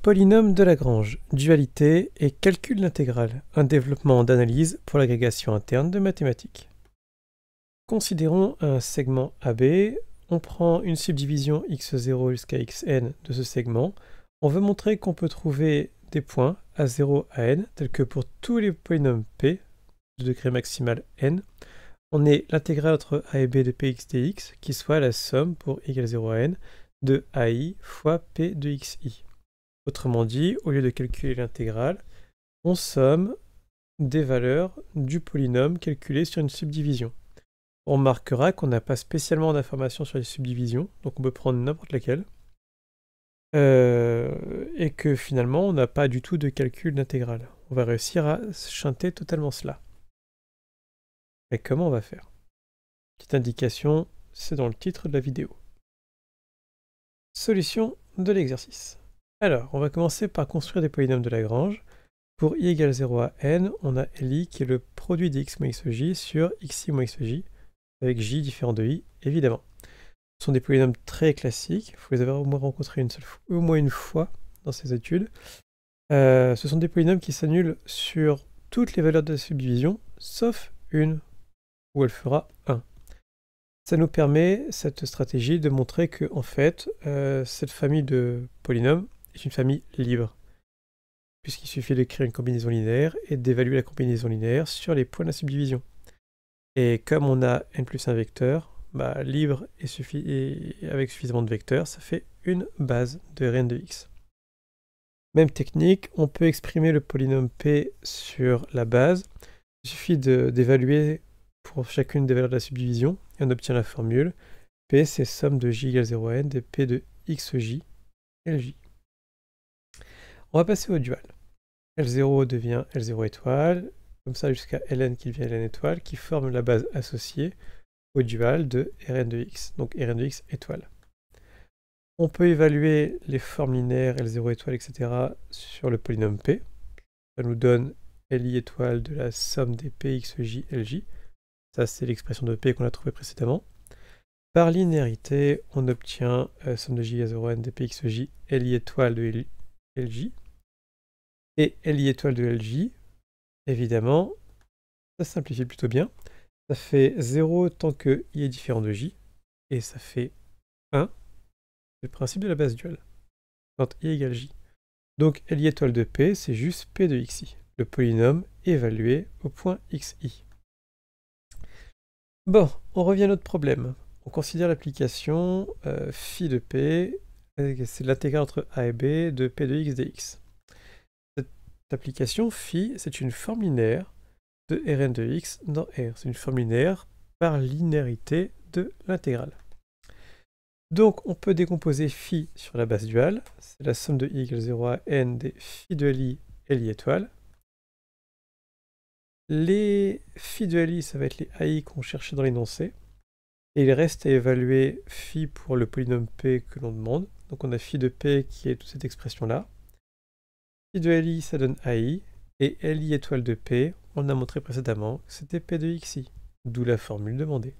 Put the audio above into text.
Polynôme de Lagrange, dualité et calcul d'intégrale, un développement d'analyse pour l'agrégation interne de mathématiques. Considérons un segment AB, on prend une subdivision x0 jusqu'à xn de ce segment. On veut montrer qu'on peut trouver des points à 0 à n, tels que pour tous les polynômes p, de degré maximal n, on ait l'intégrale entre a et b de px dx, qui soit la somme pour y égale 0 à n de ai fois p de xi. Autrement dit, au lieu de calculer l'intégrale, on somme des valeurs du polynôme calculé sur une subdivision. On remarquera qu'on n'a pas spécialement d'informations sur les subdivisions, donc on peut prendre n'importe laquelle, et que finalement on n'a pas du tout de calcul d'intégrale. On va réussir à chanter totalement cela. Et comment on va faire? Petite indication, c'est dans le titre de la vidéo. Solution de l'exercice. Alors, on va commencer par construire des polynômes de Lagrange. Pour i égale 0 à n, on a li qui est le produit de x moins xj sur xi moins xj, avec j différent de i, évidemment. Ce sont des polynômes très classiques, il faut les avoir au moins rencontrés au moins une fois dans ces études. Ce sont des polynômes qui s'annulent sur toutes les valeurs de la subdivision, sauf une, où elle fera 1. Ça nous permet, cette stratégie, de montrer que, en fait, cette famille de polynômes est une famille libre, puisqu'il suffit de créer une combinaison linéaire et d'évaluer la combinaison linéaire sur les points de la subdivision. Et comme on a n plus 1 vecteur, libre et avec suffisamment de vecteurs, ça fait une base de Rn de x. Même technique, on peut exprimer le polynôme p sur la base. Il suffit d'évaluer pour chacune des valeurs de la subdivision, et on obtient la formule. P, c'est somme de j égale 0 à n de p de xj, lj. On va passer au dual. L0 devient L0 étoile, comme ça jusqu'à Ln qui devient Ln étoile, qui forme la base associée au dual de Rn de x, donc Rn de x étoile. On peut évaluer les formes linéaires L0 étoile, etc. sur le polynôme P. Ça nous donne Li étoile de la somme des Pxj, Lj. Ça, c'est l'expression de P qu'on a trouvée précédemment. Par linéarité, on obtient somme de j à 0n de Pxj, Li étoile de Lj. Et Li étoile de Lj, évidemment, ça simplifie plutôt bien. Ça fait 0 tant que i est différent de j, et ça fait 1. C'est le principe de la base duale, quand i égale j. Donc Li étoile de p, c'est juste p de xi, le polynôme évalué au point xi. Bon, on revient à notre problème. On considère l'application phi de p, c'est l'intégrale entre a et b de p de x dx. Cette application phi, c'est une forme linéaire de Rn de x dans R. C'est une forme linéaire par linéarité de l'intégrale. Donc on peut décomposer phi sur la base duale, c'est la somme de i égale 0 à n des phi de Li et Li étoile. Les phi de Li, ça va être les ai qu'on cherchait dans l'énoncé. Et il reste à évaluer phi pour le polynôme p que l'on demande. Donc on a phi de p qui est toute cette expression-là. Phi de Li, ça donne ai. Et Li étoile de p, on a montré précédemment que c'était p de xi, d'où la formule demandée.